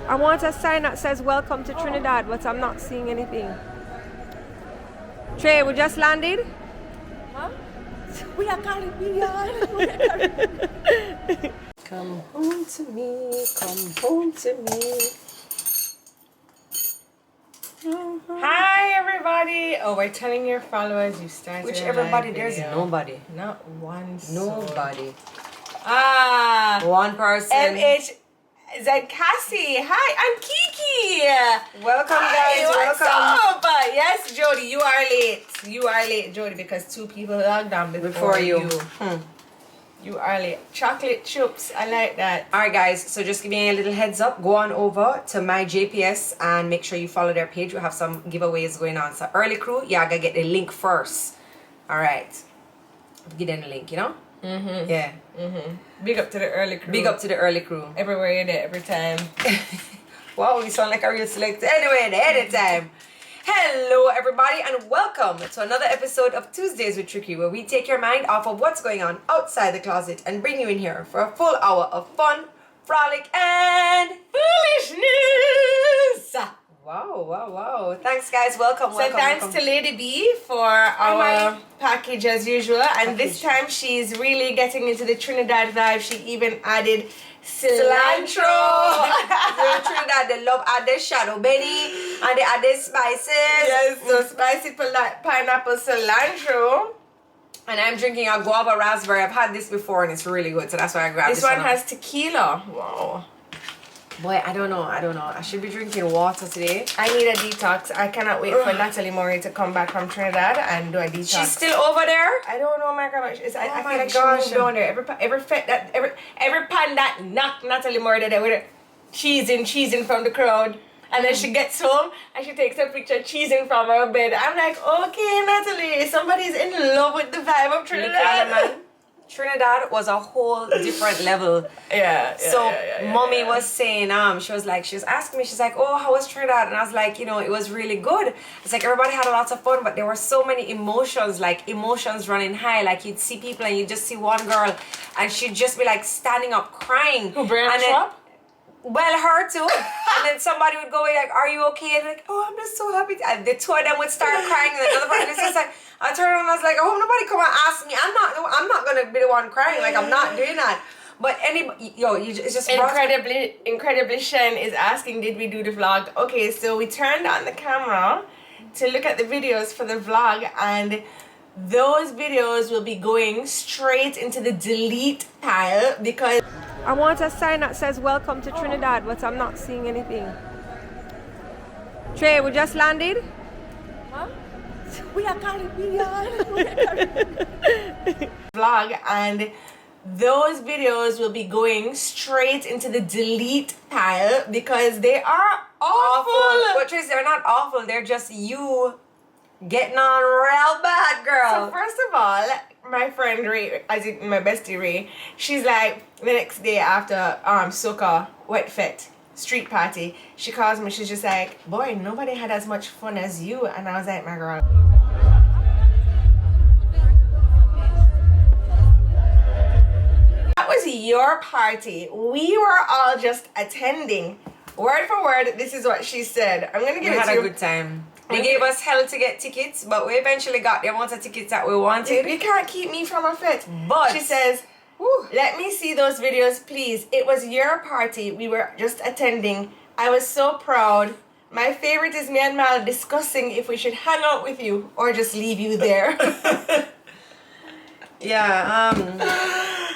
I want a sign that says welcome to Trinidad, but I'm not seeing anything. Trey, we just landed? Huh? We are Caribbean. Come home to me, come home to me. Hi everybody. Oh, we're telling your followers you started. Which a everybody? live There's video. nobody. Not one soul. Nobody. One person. MHZ Cassie. Hi, I'm Kiki. Welcome, guys. What's Welcome. up? Yes, Jodi, you are late. You are late, Jodi, because two people logged on Before you. You are late. Chocolate chips. I like that. Alright, guys. So just giving you a little heads up. Go on over to my JPS and make sure you follow their page. We have some giveaways going on. So early crew, yeah, I gotta get the link first. Alright. Give them the link, you know? Yeah. Big up to the early crew. Big up to the early crew. Everywhere you're there, every time. Wow, you sound like a real selector. Anyway, anytime. Hello, everybody, and welcome to another episode of Tuesdays with Tricky, where we take your mind off of what's going on outside the closet and bring you in here for a full hour of fun, frolic, and foolishness. Wow. Thanks, guys. Welcome. Thanks to Lady B for our package as usual. And this time she's really getting into the Trinidad vibe. She even added cilantro. In Trinidad, they love add the shadow belly and they add the spices. Yes, so spicy pineapple cilantro. And I'm drinking a guava raspberry. I've had this before and it's really good, so that's why I grabbed this one. This one has tequila. Wow. Boy, I don't know. I should be drinking water today. I need a detox. I cannot wait for Natalie Murray to come back from Trinidad and do a detox. She's still over there? I don't know, Margot. I feel like gosh. she moved on there. Every pan that knocked Natalie Murray there with her cheesing from the crowd. And then she gets home and she takes a picture cheesing from her bed. I'm like, okay, Natalie, somebody's in love with the vibe of Trinidad. Trinidad was a whole different level. Mommy was saying, she was asking me, she's like, oh, how was Trinidad? And I was like, it was really good. It's like everybody had a lot of fun, but there were so many emotions running high. Like you'd see people and you'd just see one girl and she'd just be like standing up crying. Who, Brianna? Well, her too. And then somebody would go like, are you okay? And like, oh, I'm just so happy. And the two of them would start crying. And another person was just like, I turned around and I was like, I hope nobody come and ask me. I'm not gonna be the one crying. Like, I'm not doing that. But it's just incredibly Shen is asking, did we do the vlog? Okay, so we turned on the camera to look at the videos for the vlog, and those videos will be going straight into the delete pile because I want a sign that says welcome to Trinidad, but I'm not seeing anything. Trey, we just landed? Huh? We are Caribbean. Vlog, and those videos will be going straight into the delete pile because they are awful. But Traci, they're not awful. They're just you getting on real bad, girl. So first of all, my friend Ray, my bestie Ray, she's like, the next day after Soca Wet Fete street party, she calls me, she's just like, boy, nobody had as much fun as you. And I was like, my girl, that was your party. We were all just attending. Word for word, this is what she said. I'm gonna give it to you. We had a good time. They gave us hell to get tickets, but we eventually got the amount of tickets that we wanted. You can't keep me from a fit. But she says, let me see those videos, please. It was your party. We were just attending. I was so proud. My favorite is me and Mal discussing if we should hang out with you or just leave you there.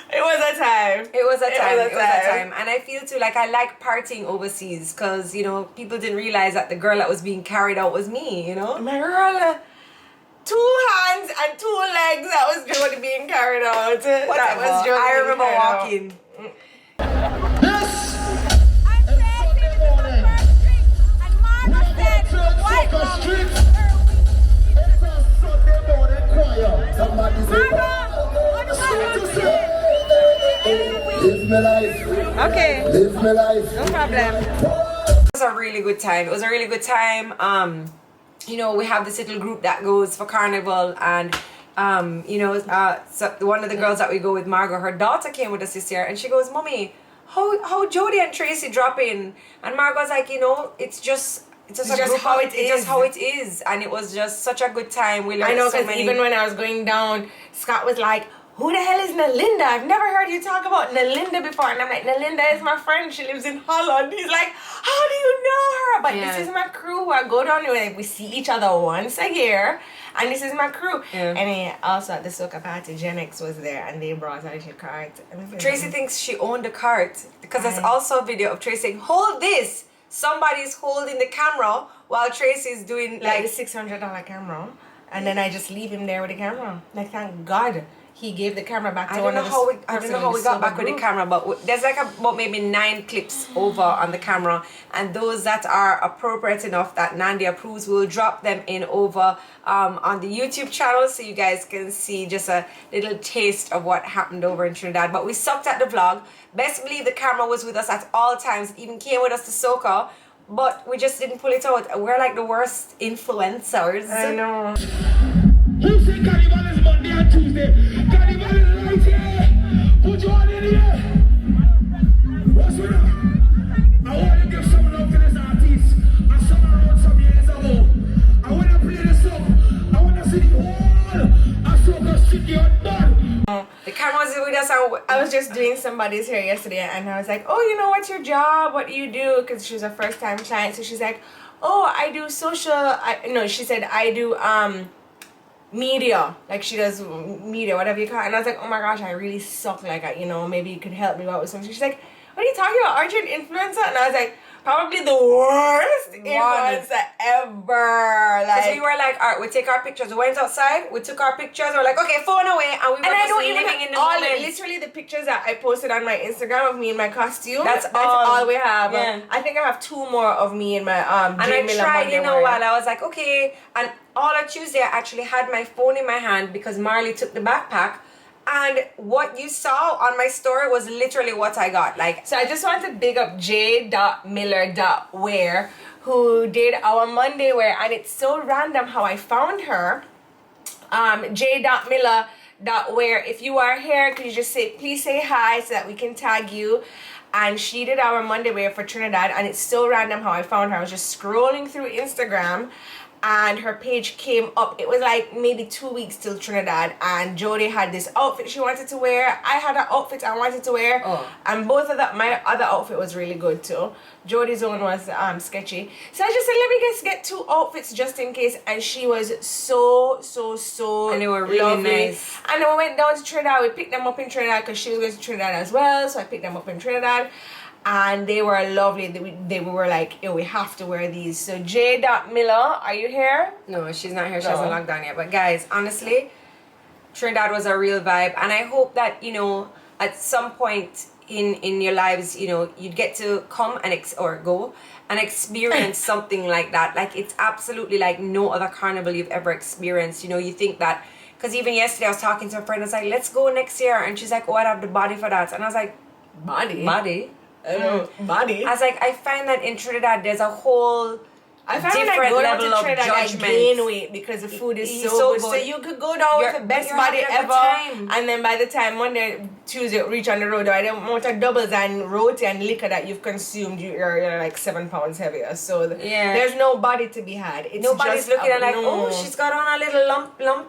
It was a time. It was a time. And I feel too like I like partying overseas because, people didn't realize that the girl that was being carried out was me, My girl, 2 hands and 2 legs, that was Jodi being carried out. Whatever. That was Jodi. I remember walking. Yes! I'm Traci, this is my first drink. And Margot said, white street. It's a Sunday morning choir. Somebody's live my life. Okay. Live my life. No problem. It was a really good time. We have this little group that goes for Carnival, and so one of the girls that we go with, Margot, her daughter came with us this year, and she goes, Mommy, how Jodi and Traci drop in, and Margot's like, you know, it's just how it is, and it was just such a good time. We learned I know, so because many. even when I was going down, Scott was like, who the hell is Nalinda? I've never heard you talk about Nalinda before. And I'm like, Nalinda is my friend. She lives in Holland. He's like, how do you know her? But this is my crew who I go down with. We see each other once a year. And this is my crew. Yeah. And also at the soca party, Gen X was there. And they brought out her cart. Traci thinks she owned the cart. Because there's also a video of Traci saying, hold this. Somebody's holding the camera while Traci's doing like the $600 camera. And then I just leave him there with the camera. Like, thank God. He gave the camera back to I don't know how we got back with the camera, but there's like about maybe 9 clips over on the camera, and those that are appropriate enough that Nandi approves, we'll drop them in over on the YouTube channel so you guys can see just a little taste of what happened over in Trinidad. But we sucked at the vlog. Best believe the camera was with us at all times, even came with us to soca, but we just didn't pull it out. We're like the worst influencers. I know. Who say Carnival is Monday and Tuesday? Carnival is right here. Put your hand in here. What's with that? I want to give some love to this artist. I saw her around some years ago. I want to play this song. I want to see the whole. I saw her sticky on bud. The camera was with us. I was just doing somebody's hair yesterday, and I was like, oh, you know, what's your job? What do you do? Because she was a first-time client. So she's like, oh, I do social. She said, I do media, like she does media, whatever you call it. And I was like, oh my gosh, I really suck, like, maybe you could help me out with something. She's like, what are you talking about, aren't you an influencer? And I was like, probably the worst influencer ever. Like, we were like, all right, we take our pictures. We went outside, we took our pictures, we're like, okay, phone away, and we were just living in the moment. Literally the pictures that I posted on my Instagram of me in my costume, that's all we have. Yeah. I think I have 2 more of me in my and I tried, you know, while I was like, okay, and all on Tuesday I actually had my phone in my hand because Marley took the backpack, and what you saw on my story was literally what I got. Like, so I just want to big up j.miller.wear, who did our Monday wear, and it's so random how I found her. j.miller.wear, if you are here, could you just please say hi so that we can tag you? And she did our Monday wear for Trinidad, and it's so random how I found her. I was just scrolling through Instagram, and her page came up. It was like maybe 2 weeks till Trinidad, and Jodi had this outfit she wanted to wear. I had an outfit I wanted to wear, and both of that, my other outfit was really good too. Jodi's own was sketchy. So I just said, let me just get 2 outfits just in case, and she was so and they were really lovely. nice. And then we went down to Trinidad. We picked them up in Trinidad because she was going to Trinidad as well, so I picked them up in Trinidad. And they were lovely. They were like, oh, we have to wear these. So J.Miller, are you here? No, she's not here. She hasn't logged on yet. But guys, honestly, Trinidad was a real vibe. And I hope that, you know, at some point in your lives, you know, you'd get to come and go and experience something like that. Like, it's absolutely like no other carnival you've ever experienced. You know, you think that, because even yesterday I was talking to a friend. I was like, let's go next year. And she's like, oh, I have the body for that. And I was like, body? Body. I was like, I find that in Trinidad there's a whole different level of judgment. I gain weight because the food is so good. So you could go down with the best body ever, and then by the time Monday, Tuesday reach on the road, the amount of doubles and roti and liquor that you've consumed, you're like 7 pounds heavier. So there's no body to be had. It's nobody's just looking at like, oh, she's got on a little lump. No,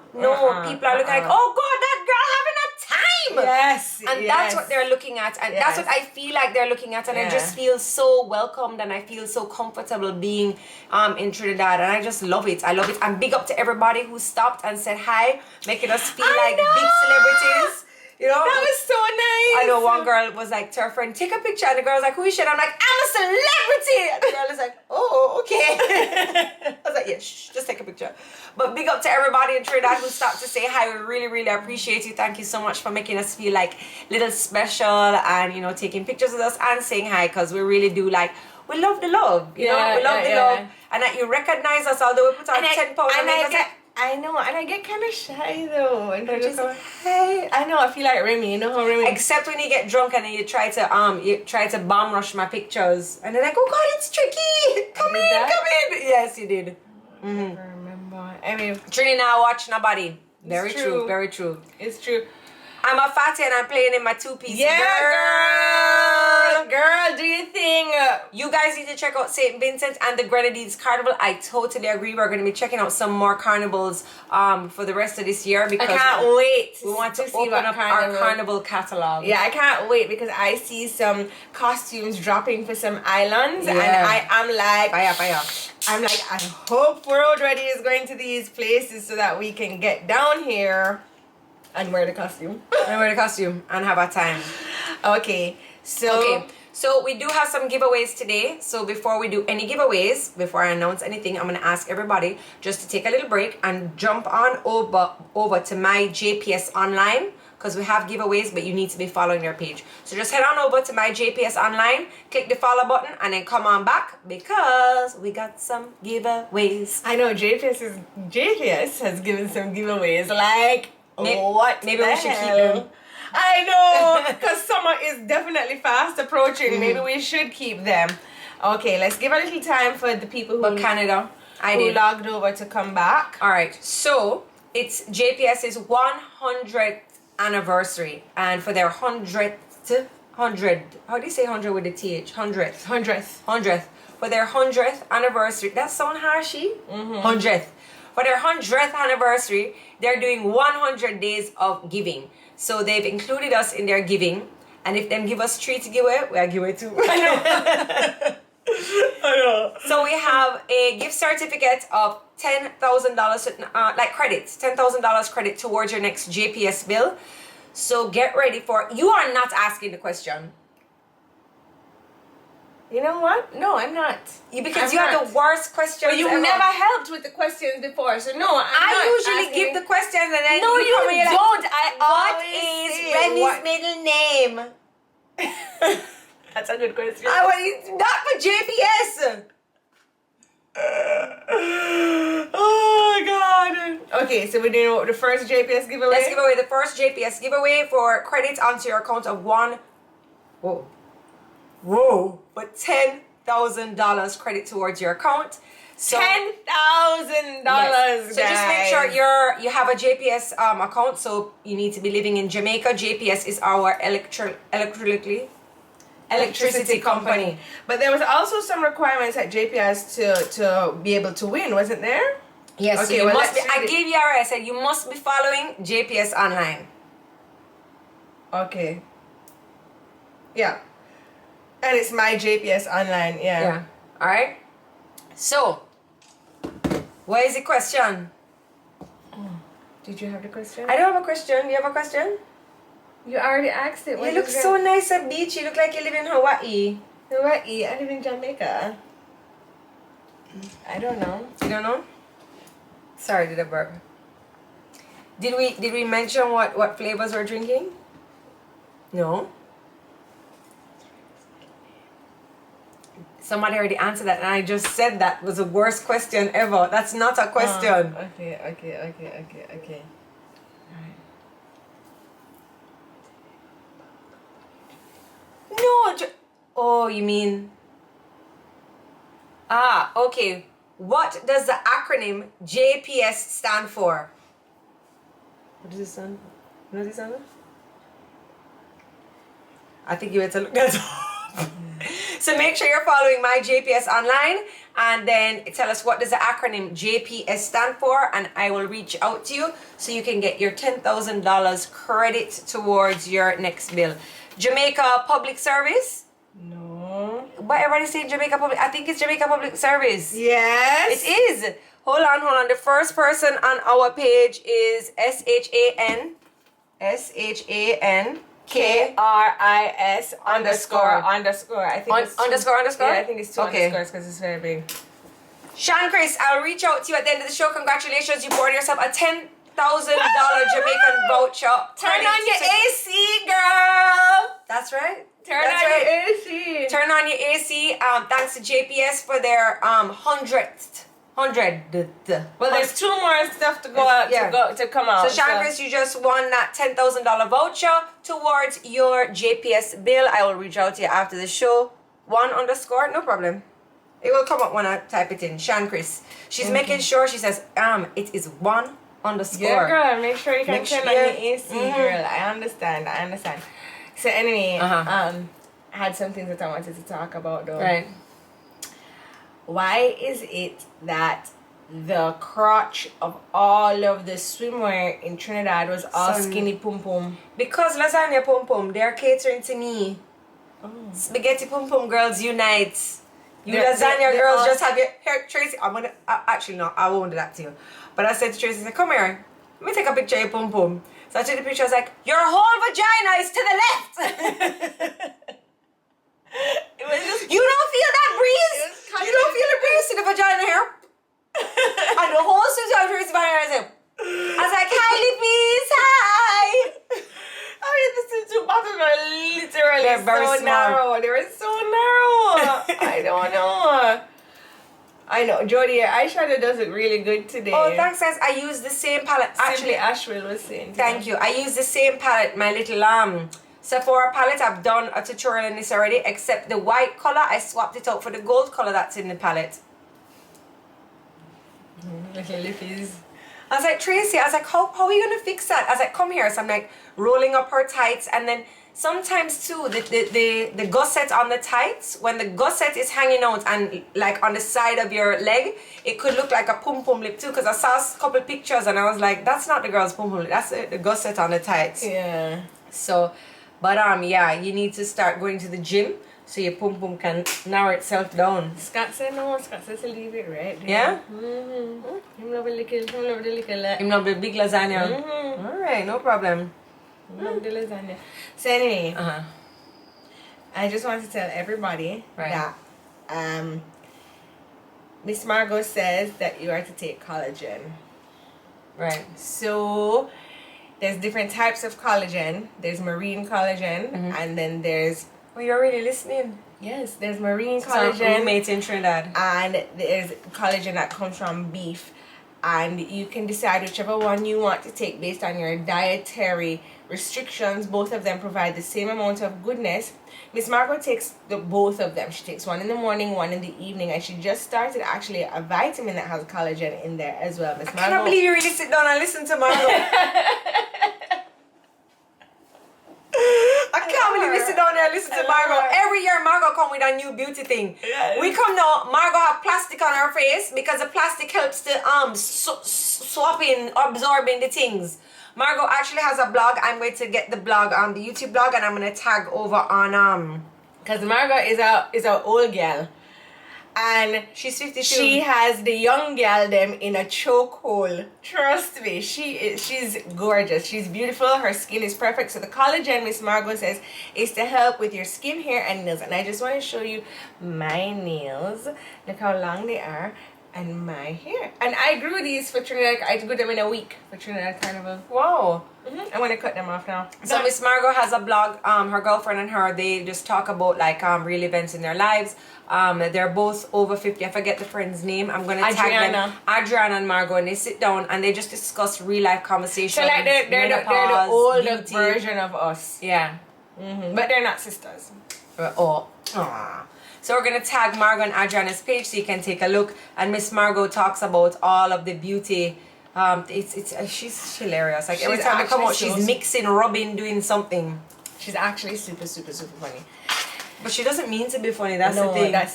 people are looking like, oh God, that girl having a time. Yes, and that's what they're looking at, and that's what I feel like they're looking at, and I just feel so welcomed, and I feel so comfortable being in Trinidad, and I just love it. I love it. And big up to everybody who stopped and said hi, making us feel like big celebrities. You know, that was so nice. I know one girl was like to her friend, take a picture, and the girl was like, who is she? And I'm like, I'm a celebrity. And the girl is like, oh, okay. I was like, yeah, shh, just take a picture. But big up to everybody in Trinidad who stopped to say hi. We really, really appreciate you. Thank you so much for making us feel like little special, and, you know, taking pictures with us and saying hi, because we really do like, we love the love. You know, we love the love. And that you recognize us, although we put on 10 pounds. I know, and I get kind of shy though. And I just go, hey. I know, I feel like Remy. You know how Remy. Except when you get drunk and then you try to bomb rush my pictures, and they're like, oh God, it's tricky. Come in. Yes, you did. I remember. I mean, Trini now watch nobody. Very true. Very true. It's true. I'm a fatty and I'm playing in my 2-piece. Yeah, girl. Girl, do you think you guys need to check out St. Vincent and the Grenadines Carnival? I totally agree. We're going to be checking out some more carnivals for the rest of this year because I can't wait. We want to see open what up our carnival catalog. Yeah, I can't wait because I see some costumes dropping for some islands, Yeah. and I am like, Fire. I'm like, I hope World Ready is going to these places so that we can get down here and wear the costume. And wear the costume and have a time. Okay, so we do have some giveaways today. So before we do any giveaways, before I announce anything, I'm going to ask everybody just to take a little break and jump on over to my JPS Online, because we have giveaways, but you need to be following their page. So just head on over to my JPS Online, click the follow button, and then come on back because we got some giveaways. I know JPS has given some giveaways. Like, what? Maybe we should keep hell? them. I know, because summer is definitely fast approaching. Maybe we should keep them. Okay, let's give a little time for the people who Canada, who logged over to come back. All right, so it's JPS's 100th anniversary, and for their 100th, how do you say 100 with the TH? 100th. For their 100th anniversary, that sound harshy? 100th. For their 100th anniversary, they're doing 100 days of giving. So they've included us in their giving, and if them give us 3 to give away, we'll give away 2. I know. So we have a gift certificate of $10,000, like credits, $10,000 credit towards your next JPS bill. So get ready for, you are not asking the question. You know what? No, I'm not. Because you have the worst questions But you ever. never helped with the questions before, so no, I usually give the questions and then No, you come and you're don't. Like, I what always is say, Remy's what- middle name? That's a good question. I want not for JPS. Oh God. Okay, so we're doing the first JPS giveaway. Let's give away the first JPS giveaway for credits onto your account of but $10,000 credit towards your account. So $10,000. yes. So just make sure you have a JPS account. So you need to be living in Jamaica. JPS is our electricity company. But there was also some requirements at JPS to be able to win, wasn't there? Yes. Okay, So well, must be, let's read I it. gave you already. I said you must be following JPS Online. Okay. Yeah. And it's my JPS Online, Yeah. All right. So, what is the question? Did you have the question? I don't have a question. You have a question? You already asked it. You look so nice at beach. You look like you live in Hawaii. Hawaii. I live in Jamaica. I don't know. You don't know? Sorry, did I burp? Did we mention what flavors we're drinking? No. Somebody already answered that, and I just said that was the worst question ever. That's not a question. Okay. No. Oh, you mean? Okay. What does the acronym JPS stand for? What does it stand for? You know what it stands for? I think you had to look that up. So make sure you're following my JPS Online, and then tell us what does the acronym JPS stand for, and I will reach out to you so you can get your $10,000 credit towards your next bill. Jamaica Public Service? No. But everybody's saying Jamaica Public. I think it's Jamaica Public Service. Yes. It is. Hold on. The first person on our page is SHAN KRIS underscore. I think it's two, underscore. Yeah, I think it's two Okay. underscores because it's very big. Sean Chris, I'll reach out to you at the end of the show. Congratulations, you bought yourself a $10,000 Jamaican voucher. Turn on your AC, girl. That's right. Turn on your AC. Turn on your AC. Thanks to JPS for their 100th. Well, there's two more stuff to go out, to come out. So Sean Chris, you just won that $10,000 voucher towards your JPS bill. I will reach out to you after the show. 1 underscore, no problem. It will come up when I type it in. Sean Chris. She's making sure, she says, it is 1 underscore. Yeah, girl, make sure you can turn on your AC, Mhm. girl. I understand. So anyway, I had some things that I wanted to talk about though. Right. Why is it that the crotch of all of the swimwear in Trinidad was all skinny pum pum? Because lasagna pum pum, they're catering to me. Spaghetti pum pum girls unite. You lasagna girls just have your hair. Tracy, actually no, I won't do that to you. But I said to Tracy, I said, come here, let me take a picture of your pum pum. So I took the picture, I was like, your whole vagina is to the left. It was just, You don't feel that breeze? You don't feel the breeze to the vagina here? And the whole situation Tracy's vagina, I was like, hi lippies, hi. I mean, the two buttons are literally They're very so small. narrow. They were so narrow. I don't know. I know, Jodi, your eyeshadow does it really good today. Oh, thanks guys. I use the same palette. Actually, Actually, Ashwell was saying. thank you. I use the same palette, my little Sephora palette. I've done a tutorial on this already, except the white color, I swapped it out for the gold color that's in the palette. Little lippies. I was like, Tracy, I was like, how are you gonna fix that? I was like, come here. So I'm like rolling up her tights, and then sometimes too the gusset on the tights, when the gusset is hanging out and like on the side of your leg, it could look like a pum pum lip too, because I saw a couple pictures and I was like, that's not the girl's pum pum lip, that's the gusset on the tights. Yeah. So but yeah, you need to start going to the gym so your pum pum can narrow itself down. Scott said no. Scott said to leave it right there. Yeah? Him love the little. Him love the big lasagna. Alright, no problem. Love the lasagna. So anyway, Uh-huh. I just want to tell everybody Right. that Miss Margot says that you are to take collagen. Right. So there's different types of collagen. There's marine collagen, and then there's Oh, you're really listening. there's marine So our collagen, roommate in Trinidad. and there's collagen that comes from beef, and you can decide whichever one you want to take based on your dietary restrictions. Both of them provide the same amount of goodness. Miss Margot takes both of them. She takes one in the morning, one in the evening, and she just started actually a vitamin that has collagen in there as well. Miss I cannot believe you really sit down and listen to Margot. I can't believe you sit down there and listen to Margot. Every year Margot come with a new beauty thing. Yes. We come now, Margot have plastic on her face because the plastic helps to swapping, absorbing the things. Margot actually has a blog. I'm going to get the blog on the YouTube blog, and I'm gonna tag over on Because Margot is a old girl, and she's 52. she has the young girl them in a chokehold. Trust me, she's gorgeous. She's beautiful. Her skin is perfect. So the collagen, Miss Margot says, is to help with your skin, hair, and nails. And I just want to show you my nails. Look how long they are. And my hair. And I grew these for Trinidad. I grew them in a week for Trinidad Carnival. Wow. I'm going to cut them off now. So Miss Margot has a blog. Her girlfriend and her, they just talk about like real events in their lives. They're both over 50. I forget the friend's name. I'm gonna tag them. Adriana and Margot, and they sit down and they just discuss real life conversations. So like they're the older version of us. Yeah. But they're not sisters. So we're gonna tag Margot and Adriana's page so you can take a look. And Miss Margot talks about all of the beauty. She's hilarious. Like every time I come out, she's mixing, rubbing, doing something. She's actually super, super, super funny. But she doesn't mean to be funny. That's the thing. That's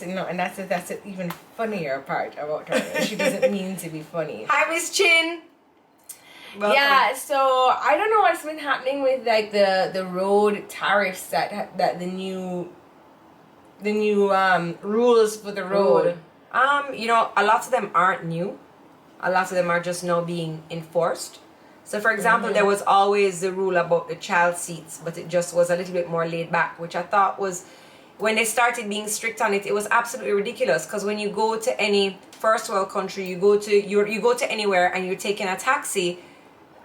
the even funnier part about her. She doesn't mean to be funny. Hi, Miss Chin. Welcome. Yeah, so I don't know what's been happening with like the road tariffs that the new rules for the road. You know, a lot of them aren't new. A lot of them are just now being enforced. So for example, there was always the rule about the child seats, but it just was a little bit more laid back, which I thought was, when they started being strict on it, it was absolutely ridiculous. Because when you go to any first world country, you go to anywhere and you're taking a taxi.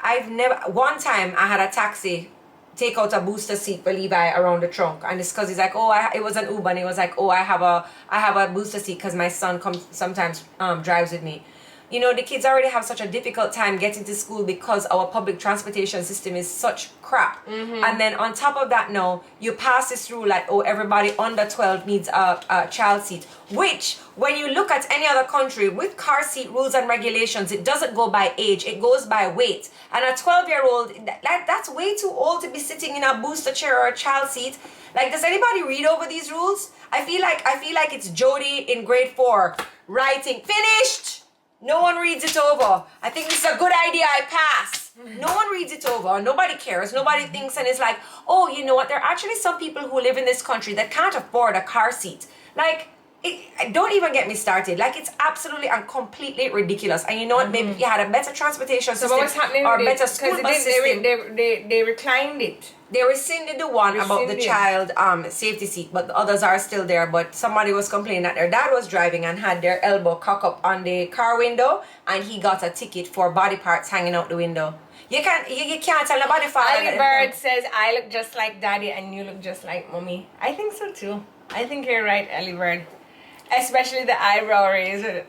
One time I had a taxi take out a booster seat for Levi around the trunk, and it's because he's like, it was an Uber, and he was like, I have a booster seat because my son sometimes drives with me. you know, the kids already have such a difficult time getting to school because our public transportation system is such crap. And then on top of that now, you pass this rule like, oh, everybody under 12 needs a child seat. Which, when you look at any other country with car seat rules and regulations, it doesn't go by age, it goes by weight. And a 12-year-old, that's way too old to be sitting in a booster chair or a child seat. Like, does anybody read over these rules? I feel like it's Jodi in grade 4 writing, finished! No one reads it over. I think this is a good idea, I pass. No one reads it over. Nobody cares. Nobody thinks, and it's like, oh, you know what? There are actually some people who live in this country that can't afford a car seat. Like, don't even get me started. Like, it's absolutely and completely ridiculous. And you know what? Maybe if you had a better transportation system, so what's happening or with better it? school bus system. They reclined it. They rescinded the one about the child safety seat, but the others are still there. But somebody was complaining that their dad was driving and had their elbow cocked up on the car window, and he got a ticket for body parts hanging out the window. You can't tell nobody. Ali Bird says, I look just like daddy and you look just like mommy. I think so too. I think you're right, Ali Bird. Especially the eyebrow raise. That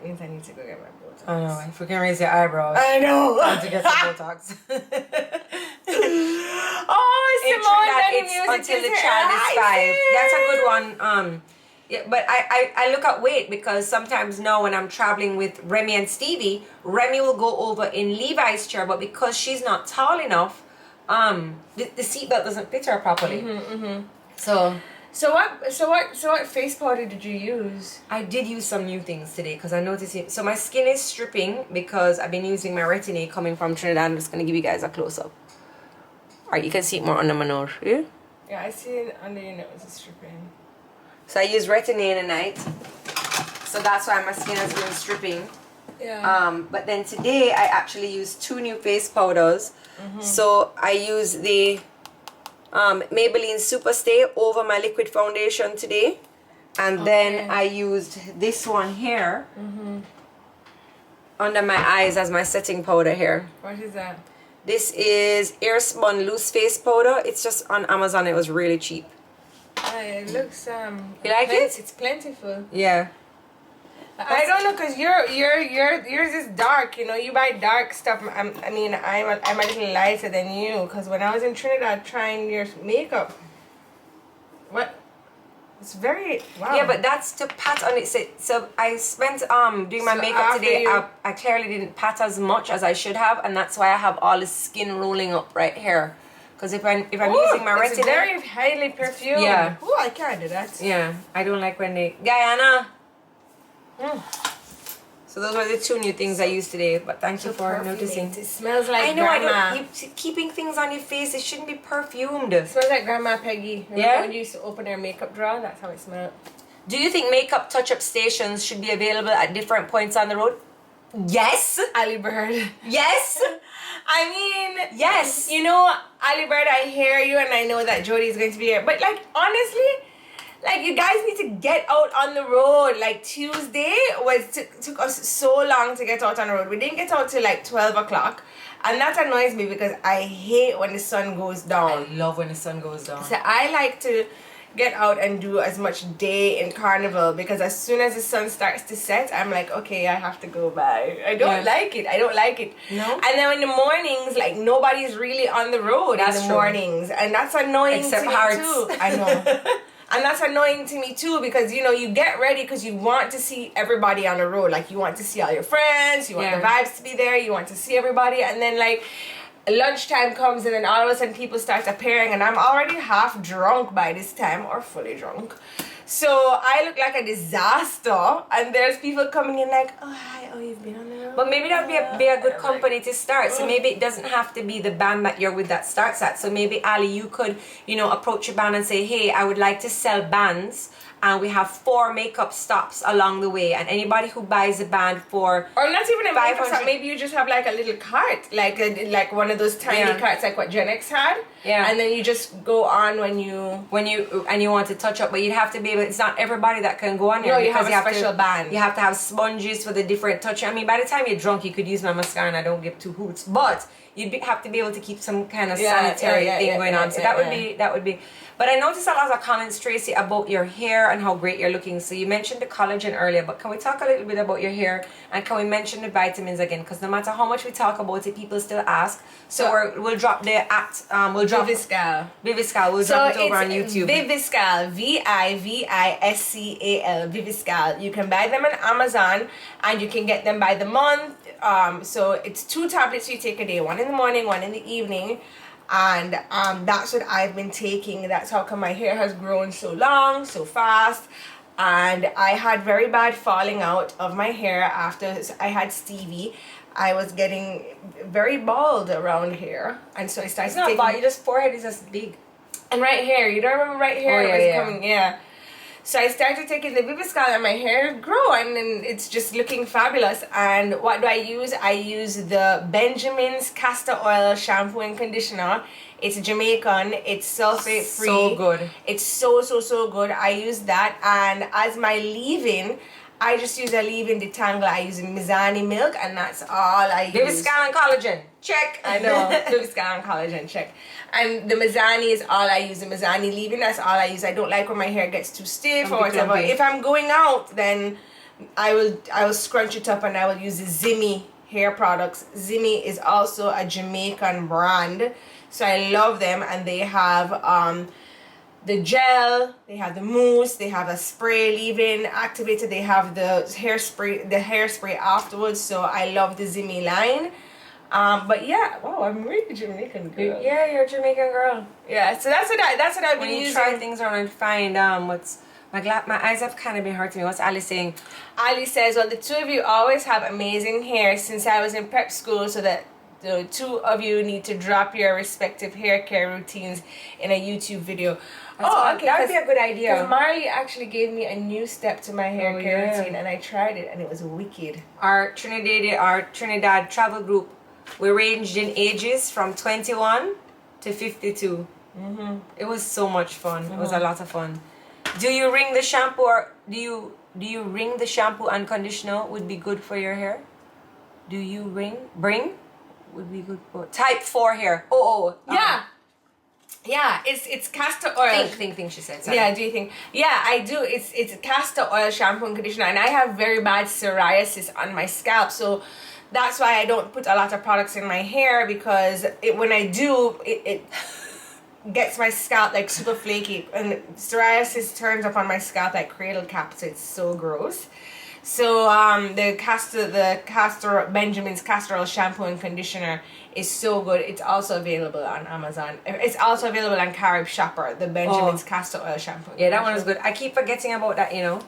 means I need to go get my Botox. I know, if we can raise your eyebrows. I know. I want to get some Botox. Oh, Simone, it's until the child is 5. That's a good one. Yeah, but I look at weight because sometimes now when I'm traveling with Remy and Stevie, Remy will go over in Levi's chair, but because she's not tall enough, the seatbelt doesn't fit her properly. So what face powder did you use? I did use some new things today because I noticed it. So my skin is stripping because I've been using my retin-A coming from Trinidad. I'm just going to give you guys a close-up. Alright, you can see it more under my nose. Yeah? Yeah, I see it under your nose. It's stripping. So I use retin-A in the night. So that's why my skin has been stripping. Yeah. But then today I actually used 2 new face powders. So I use the Maybelline Superstay over my liquid foundation today, and then I used this one here under my eyes as my setting powder here. What is that? This is Airspun loose face powder. It's just on Amazon. It was really cheap. It looks you like it? It's plentiful. Yeah. I don't know, cause yours is dark. You know, you buy dark stuff. I'm a little lighter than you. Cause when I was in Trinidad trying your makeup, it's very wow. Yeah, but that's to pat on it. So I spent doing my makeup today. I clearly didn't pat as much as I should have, and that's why I have all the skin rolling up right here. Because if I'm using my retin-A, it's very highly perfumed. Yeah. Oh, I can't do that. Yeah, I don't like when they Guyana. So those were the 2 new things I used today, but thank you for noticing. It smells like I know, grandma. keeping things on your face, it shouldn't be perfumed. It smells like Grandma Peggy. Remember Yeah? when you used to open her makeup drawer? That's how it smelled. Do you think makeup touch-up stations should be available at different points on the road? Yes. Ali Bird. Yes. I mean, yes. You know, Ali Bird, I hear you, and I know that Jodi is going to be here. But like, honestly, like, you guys need to get out on the road. Like, Tuesday took us so long to get out on the road. We didn't get out till like 12 o'clock. And that annoys me because I hate when the sun goes down. I love when the sun goes down. So I like to get out and do as much day in Carnival, because as soon as the sun starts to set, I'm like, okay, I have to go by. I don't like it. No. And then in the mornings, like, nobody's really on the road in the mornings. And that's annoying Except to Hearts. me too. I know. And that's annoying to me too, because, you know, you get ready because you want to see everybody on the road. Like, you want to see all your friends, you want the vibes to be there, you want to see everybody, and then like lunchtime comes and then all of a sudden people start appearing and I'm already half drunk by this time, or fully drunk. So I look like a disaster, and there's people coming in like, oh hi, oh you've been on the road. But maybe that would be a good company to start. So maybe it doesn't have to be the band that you're with that starts at. So maybe Ali, you could, you know, approach your band and say, hey, I would like to sell bands, and we have 4 makeup stops along the way, and anybody who buys a band for, or not even a makeup 500 stop, maybe you just have like a little cart, like one of those tiny carts like what Gen X had. Yeah. And then you just go on when you want to touch up, but you'd have to be able, it's not everybody that can go on there. No, you have a special band. You have to have sponges for the different touch. I mean, by the time you're drunk, you could use my mascara and I don't give 2 hoots. But have to be able to keep some kind of sanitary thing going on. So that would be. But I noticed a lot of comments, Traci, about your hair and how great you're looking. So you mentioned the collagen earlier, but can we talk a little bit about your hair, and can we mention the vitamins again? Because no matter how much we talk about it, people still ask. So we'll drop the we'll drop Viviscal. We'll drop it over on YouTube. Viviscal, Viviscal, Viviscal. You can buy them on Amazon, and you can get them by the month. So it's 2 tablets you take a day, 1 in the morning, 1 in the evening. And that's what I've been taking. That's how come my hair has grown so long, so fast. And I had very bad falling out of my hair after I had Stevie. I was getting very bald around here, and so I started. It's not bald. Your forehead is just big. And right here, you don't remember right here? So I started taking the Viviscal, and my hair grew, and then it's just looking fabulous. And what do I use? I use the Benjamin's Castor Oil Shampoo and Conditioner. It's Jamaican. It's sulfate free. So good. It's so good. I use that, and as my leave-in, I just use a leave-in detangler. I use Mizani milk, and that's all I use. Viviscal and collagen. Check. I know. Viviscal and collagen. Check. And the Mizani is all I use. The Mizani leave-in, that's all I use. I don't like when my hair gets too stiff or whatever. If I'm going out, then I will scrunch it up, and I will use the Zimi hair products. Zimi is also a Jamaican brand, so I love them. And they have the gel, they have the mousse, they have a spray leave-in activated, they have the hairspray afterwards. So I love the Zimi line. But yeah, wow, I'm really Jamaican girl. Yeah, you're a Jamaican girl. Yeah, so that's what I've been using. When you try things around and find what's my eyes have kind of been hurting me. What's Ali saying? Ali says, well, the 2 of you always have amazing hair since I was in prep school, so that the 2 of you need to drop your respective hair care routines in a YouTube video. Okay, that would be a good idea. Because Marley actually gave me a new step to my hair care routine, and I tried it, and it was wicked. Our Trinidad travel group, we ranged in ages from 21 to 52. It was so much fun. It was a lot of fun. Do you ring the shampoo, or do you ring the shampoo and conditioner would be good for your hair? Do you bring would be good for type 4 hair? Yeah, it's castor oil. Think she said. Sorry. Yeah, do you think? Yeah, I do. It's castor oil shampoo and conditioner, and I have very bad psoriasis on my scalp, so that's why I don't put a lot of products in my hair, because when I do, it gets my scalp like super flaky, and psoriasis turns up on my scalp like cradle cap, so it's so gross. So the Benjamin's Castor Oil Shampoo and Conditioner is so good. It's also available on Amazon. It's also available on Carib Shopper, the Benjamin's Castor Oil Shampoo. Yeah, that one is good. I keep forgetting about that, you know.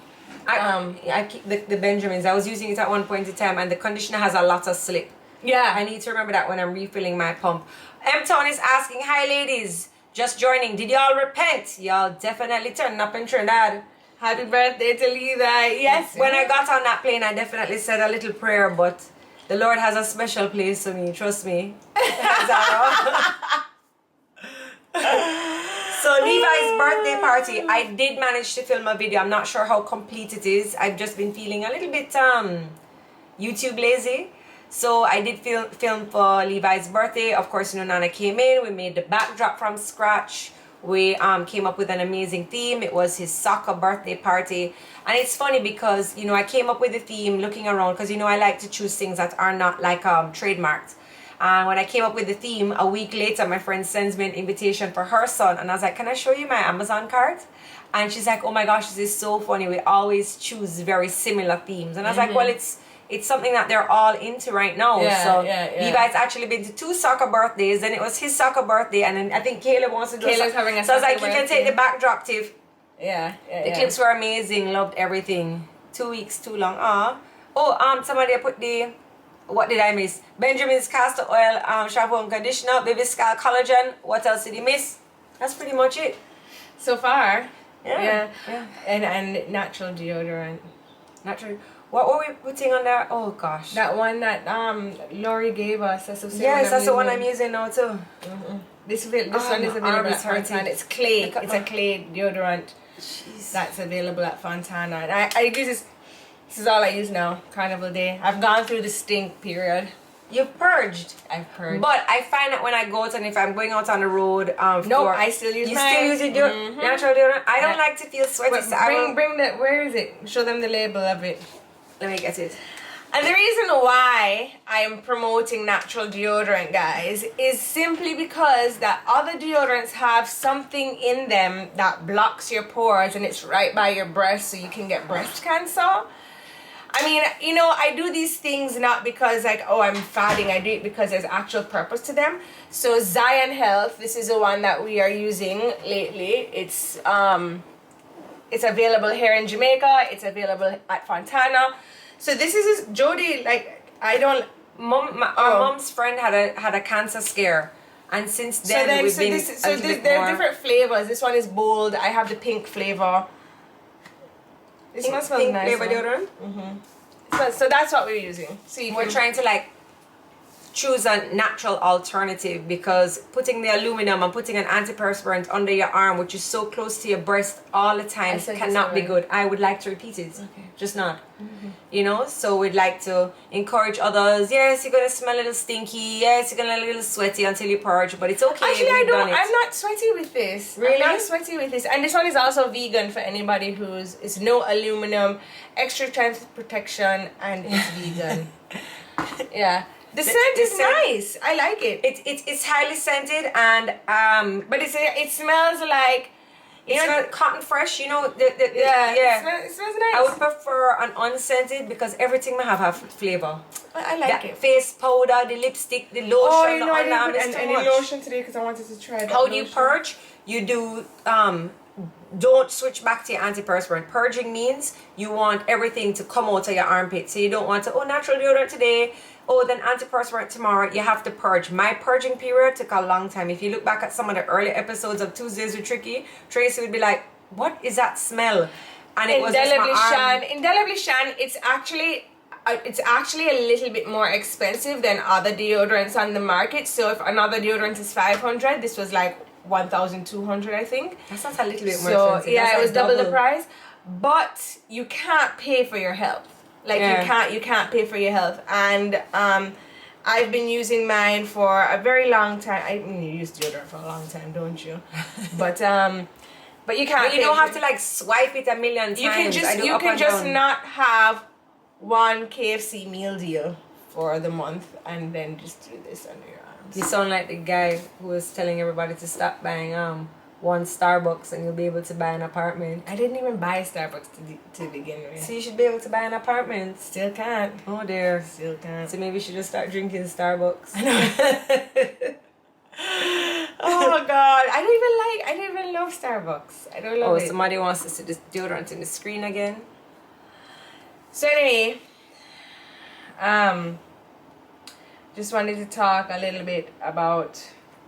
I keep the Benjamins. I was using it at one point in time, and the conditioner has a lot of slip. Yeah. I need to remember that when I'm refilling my pump. M-Town is asking, hi ladies, just joining. Did y'all repent? Y'all definitely turned up in Trinidad. Happy birthday to Levi. Yes. When I got on that plane, I definitely said a little prayer, but the Lord has a special place for me. Trust me. So Levi's birthday party, I did manage to film a video. I'm not sure how complete it is. I've just been feeling a little bit YouTube lazy. So I did film for Levi's birthday. Of course, Nana came in. We made the backdrop from scratch. We came up with an amazing theme. It was his soccer birthday party. And it's funny because, you know, I came up with the theme looking around because, you know, I like to choose things that are not like trademarked. And when I came up with the theme, a week later, my friend sends me an invitation for her son. And I was like, can I show you my Amazon card? And she's like, oh my gosh, this is so funny. We always choose very similar themes. And I was like, well, it's something that they're all into right now. Levi's actually been to 2 soccer birthdays. Then it was his soccer birthday. And then I think Caleb wants to do Caleb's having a so I was like, birthday. you can take the backdrop, Tiff. The clips were amazing. Loved everything. 2 weeks too long. Somebody put the... What did I miss? Benjamin's Castor Oil Shampoo and Conditioner, Viviscal Collagen. What else did he miss? That's pretty much it. So far. Yeah. And natural deodorant. Natural. What were we putting on there? Oh gosh. That one that Lori gave us. That's the one I'm using now too. This one is available at Fontana. It's clay. It's a clay deodorant. Jeez. That's available at Fontana. And I use this. This is all I use now. Carnival Day. I've gone through the stink period. You've purged. I've purged. But I find that when I go out and if I'm going out on the road, no, I still use mine. You still use your natural deodorant? I don't like to feel sweaty. But bring the, where is it? Show them the label of it. Let me get it. And the reason why I'm promoting natural deodorant, guys, is simply because that other deodorants have something in them that blocks your pores, and it's right by your breast, so you can get breast cancer. I mean, you know, I do these things not because like, oh, I'm fadding. I do it because there's actual purpose to them. So Zion Health, this is the one that we are using lately. It's available here in Jamaica. It's available at Fontana. So this is Jodi, like, I don't... Our mom's friend had a cancer scare. And since then, we've been there are different flavors. This one is bold. I have the pink flavor. This one smells nice. Pink flavor deodorant? Mm-hmm. So that's what we're using. So we're trying to, like, choose a natural alternative because putting the aluminum and putting an antiperspirant under your arm, which is so close to your breast all the time, cannot be good. I would like to repeat it, just not. You know, so we'd like to encourage others. Yes, you're gonna smell a little stinky. Yes, you're gonna get a little sweaty until you purge, but it's okay. Actually, I'm not sweaty with this. Really? I'm not sweaty with this. And this one is also vegan for anybody it's no aluminum, extra chance protection, and it's vegan. Yeah. The scent is nice. I like it. It's highly scented and but it smells like cotton fresh. You know It smells nice. I would prefer an unscented because everything may have flavor. I like it. Face powder, the lipstick, the lotion. Oh, you know, I didn't put any lotion today because I wanted to try that. How do you purge? You do don't switch back to your antiperspirant. Purging means you want everything to come out of your armpit. So you don't want to, natural deodorant today, then antiperspirant tomorrow. You have to purge. My purging period took a long time. If you look back at some of the early episodes of Tuesdays with Tricky, Traci would be like, what is that smell? And it was Indelibly Shan, it's actually a little bit more expensive than other deodorants on the market. So if another deodorant is 500, this was like 1,200, I think. That sounds a little bit more expensive. Yeah, it was double the price. But you can't pay for your health. Like you can't pay for your health. And I've been using mine for a very long time. I mean, you use deodorant for a long time, don't you? But you can't. But you don't have to like swipe it a million times. You can just not have one KFC meal deal for the month and then just do this under your arms. You sound like the guy who was telling everybody to stop buying one Starbucks and you'll be able to buy an apartment. I didn't even buy Starbucks to begin with. So you should be able to buy an apartment. Still can't. Oh dear. Still can't. So maybe you should just start drinking Starbucks. I know. Oh God, I don't even love Starbucks. I don't love it. Oh, somebody wants to see this deodorant in the screen again. So anyway, just wanted to talk a little bit about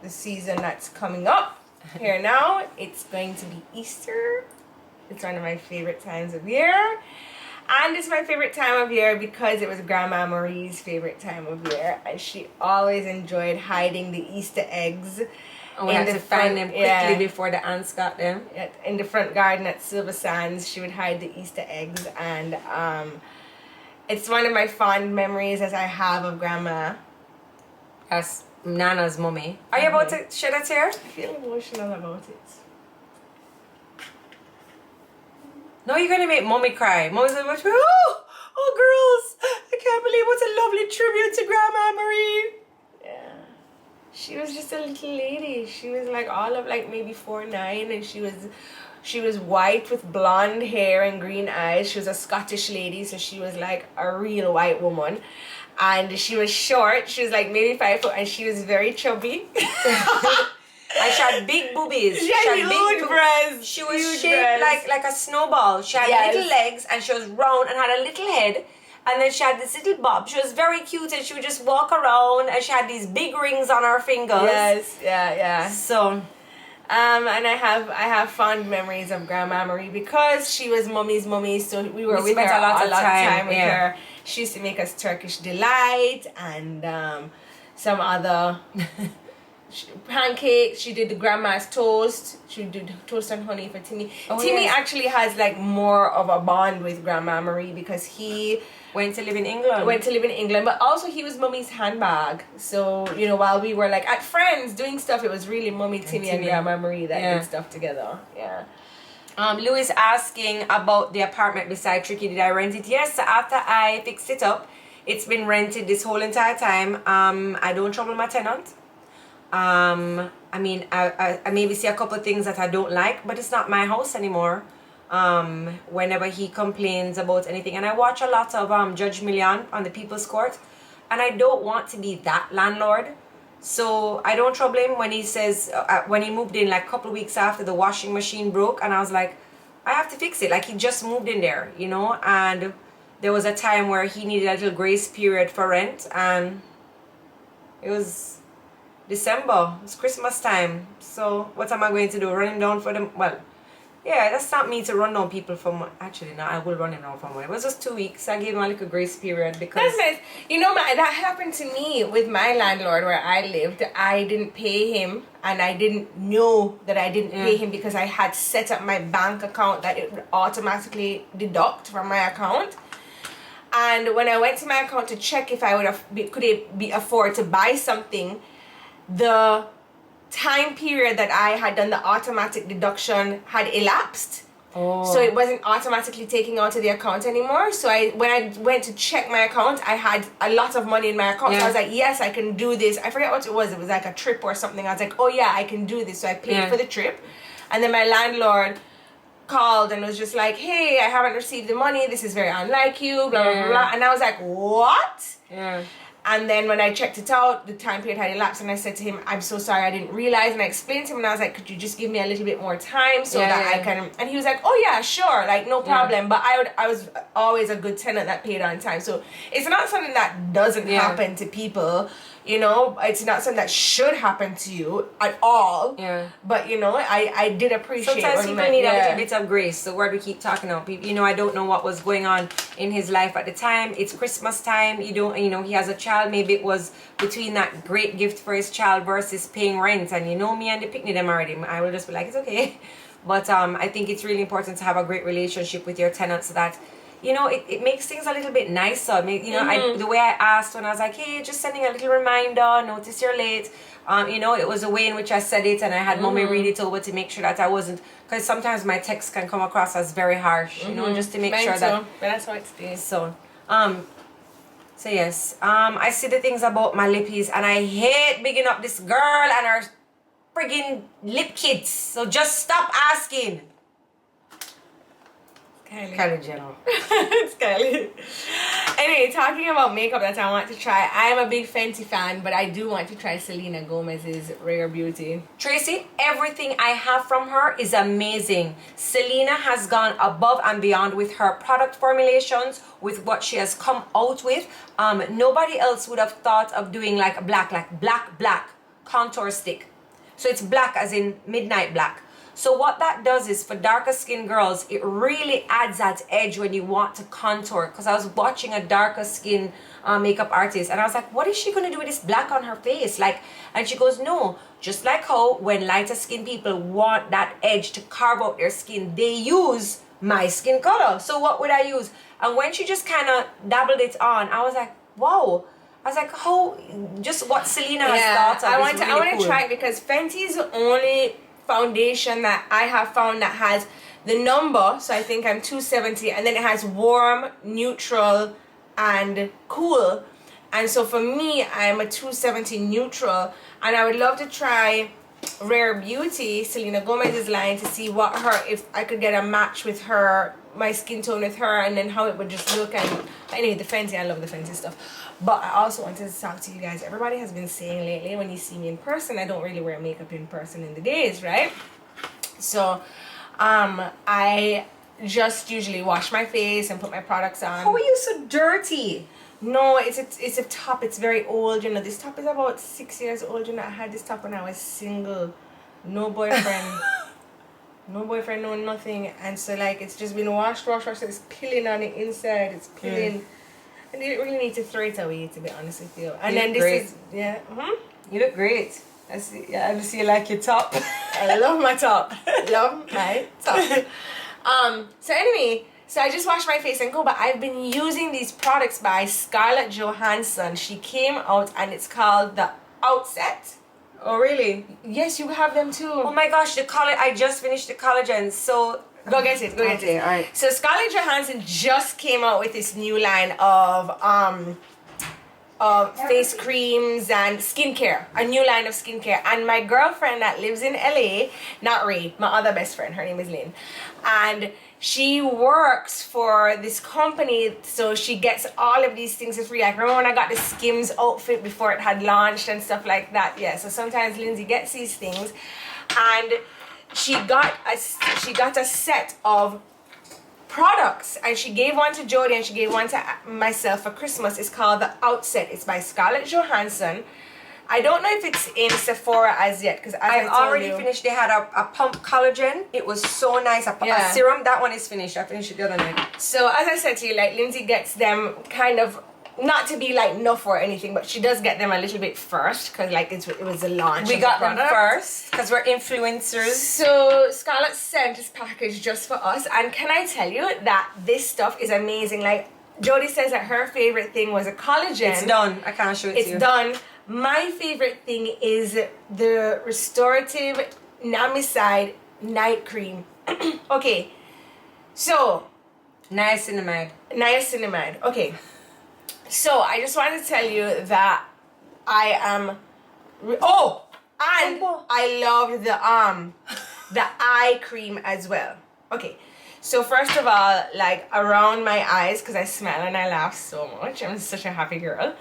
the season that's coming up here now. It's going to be Easter. It's one of my favorite times of year. And it's my favorite time of year because it was Grandma Marie's favorite time of year. And she always enjoyed hiding the Easter eggs. And we had to find them quickly before the ants got them. In the front garden at Silver Sands, she would hide the Easter eggs. And it's one of my fond memories as I have of Grandma. As Nana's mommy. Are you about to shed a tear? I feel emotional about it. No, you're gonna make mommy cry. Mommy's like, oh girls, I can't believe what a lovely tribute to Grandma Marie. Yeah. She was just a little lady. She was like all of like maybe 4'9", and she was white with blonde hair and green eyes. She was a Scottish lady, so she was like a real white woman. And she was short. She was like maybe 5 foot, and she was very chubby. And she had big boobies. She had huge breasts. She was shaped like a snowball. She had little legs, and she was round and had a little head. And then she had this little bob. She was very cute, and she would just walk around, and she had these big rings on her fingers. Yes, yeah. So, and I have fond memories of Grandma Marie because she was Mummy's mummy. So we were with her a lot of time with her. She used to make us Turkish delight and some other. pancakes. She did the grandma's toast. She did toast and honey for Timmy. Timmy actually has like more of a bond with Grandma Marie because he went to live in England. But also he was Mummy's handbag. So, you know, while we were like at friends doing stuff, it was really Mummy, Timmy and Grandma Marie that did stuff together. Yeah. Louis asking about the apartment beside Tricky. Did I rent it? Yes, after I fixed it up, it's been rented this whole entire time. I don't trouble my tenant. I mean, I maybe see a couple of things that I don't like, but it's not my house anymore. Whenever he complains about anything, and I watch a lot of Judge Million on the People's Court, and I don't want to be that landlord. So I don't trouble him when he says, when he moved in like a couple of weeks after the washing machine broke, and I was like, I have to fix it. Like, he just moved in there, you know, and there was a time where he needed a little grace period for rent, and it was December, it's Christmas time. So what am I going to do? Run him down for them? Well, yeah, that's not me to run down people for money. Actually, no, I will run him down for money. It was just 2 weeks. I gave him a little grace period because... That's nice. You know, that happened to me with my landlord where I lived. I didn't pay him, and I didn't know that I didn't pay him because I had set up my bank account that it would automatically deduct from my account. And when I went to my account to check if I could afford to buy something, the time period that I had done the automatic deduction had elapsed. So it wasn't automatically taking out of the account anymore. So when I went to check my account, I had a lot of money in my account. So I was like, yes, I can do this. I forget what it was. It was like a trip or something. I was like, oh yeah, I can do this. So I paid for the trip. And then my landlord called and was just like, hey, I haven't received the money. This is very unlike you, blah, blah, blah. And I was like, what? And then when I checked it out, the time period had elapsed, and I said to him, I'm so sorry, I didn't realize. And I explained to him, and I was like, could you just give me a little bit more time so that I can... And he was like, oh yeah, sure, like no problem. But I was always a good tenant that paid on time. So it's not something that doesn't happen to people. You know, it's not something that should happen to you at all. But, you know, I did appreciate... Sometimes people need a little bit of grace. The word we keep talking about. You know, I don't know what was going on in his life at the time. It's Christmas time. You know, he has a child. Maybe it was between that great gift for his child versus paying rent. And you know me and the picnic them already. I will just be like, it's okay. But I think it's really important to have a great relationship with your tenant so that... You know, it makes things a little bit nicer. You know, the way I asked when I was like, hey, just sending a little reminder, notice you're late. You know, it was a way in which I said it, and I had Mommy read it over to make sure that I wasn't, because sometimes my text can come across as very harsh, you know, just to make sure that. But that's how it stays. So yes, I see the things about my lippies, and I hate bigging up this girl and her friggin' lip kits. So just stop asking. Kylie Jenner. It's Kylie. Anyway, talking about makeup that I want to try, I am a big Fenty fan, but I do want to try Selena Gomez's Rare Beauty. Tracy, everything I have from her is amazing. Selena has gone above and beyond with her product formulations, with what she has come out with. Nobody else would have thought of doing like a black contour stick. So it's black as in midnight black. So what that does is, for darker skin girls, it really adds that edge when you want to contour. Because I was watching a darker skin makeup artist, and I was like, what is she going to do with this black on her face? Like, and she goes, no, just like how when lighter skin people want that edge to carve out their skin, they use my skin color. So what would I use? And when she just kind of dabbled it on, I was like, wow. I was like, how, just what Selena has thought of is really I want to cool. try it, because Fenty is the only foundation that I have found that has the number, so I think I'm 270, and then it has warm, neutral, and cool. And so for me, I'm a 270 neutral, and I would love to try Rare Beauty, Selena Gomez's line, to see what if I could get a match with her, my skin tone with her, and then how it would just look. And anyway, the Fenty, I love the Fenty stuff. But I also wanted to talk to you guys. Everybody has been saying lately, when you see me in person, I don't really wear makeup in person in the days, right? So I just usually wash my face and put my products on. How are you so dirty? No, it's a top. It's very old. You know, this top is about 6 years old. You know, I had this top when I was single, no boyfriend. No boyfriend, no nothing. And so like it's just been washed. So it's peeling on the inside. It's peeling. And you didn't really need to throw it away, to be honest with you. And then this is, You look great. I see you like your top. I love my top. Love my top. So anyway, so I just washed my face and go, but I've been using these products by Scarlett Johansson. She came out and it's called the Outset. Oh really? Yes, you have them too. Oh my gosh, I just finished the collagen, so go get it. All right. So Scarlett Johansson just came out with this new line of face creams and skincare, a new line of skincare. And my girlfriend that lives in LA, not Ray, my other best friend, her name is Lynn, and she works for this company, so she gets all of these things for free. Like, remember when I got the Skims outfit before it had launched and stuff like that? Yeah, so sometimes Lindsay gets these things, and she got a set of products, and she gave one to Jodi and she gave one to myself for Christmas. It's called the Outset. It's by Scarlett Johansson. I don't know if it's in Sephora as yet, because I've already finished. They had a pump collagen. It was so nice. A serum, that one is finished. I finished it the other night. So as I said to you, like, Lindsay gets them kind of, not to be like enough or anything, but she does get them a little bit first, because like it was a launch. We got them first because we're influencers. So Scarlett sent this package just for us, and can I tell you that this stuff is amazing? Like, Jodi says that her favorite thing was a collagen. It's done. I can't show it to you. It's done. My favorite thing is the restorative Namicide night cream. Okay, so niacinamide. Okay, so I just wanted to tell you that I am. I loved the eye cream as well. Okay, so first of all, like around my eyes, because I smile and I laugh so much. I'm such a happy girl.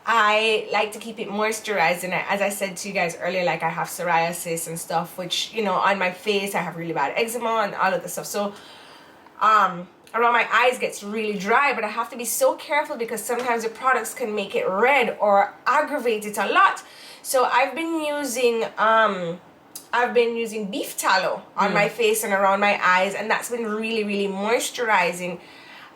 I like to keep it moisturized, and as I said to you guys earlier, like I have psoriasis and stuff, which, you know, on my face I have really bad eczema and all of the stuff. So around my eyes gets really dry, but I have to be so careful because sometimes the products can make it red or aggravate it a lot. So I've been using beef tallow on my face and around my eyes, and that's been really, really moisturizing.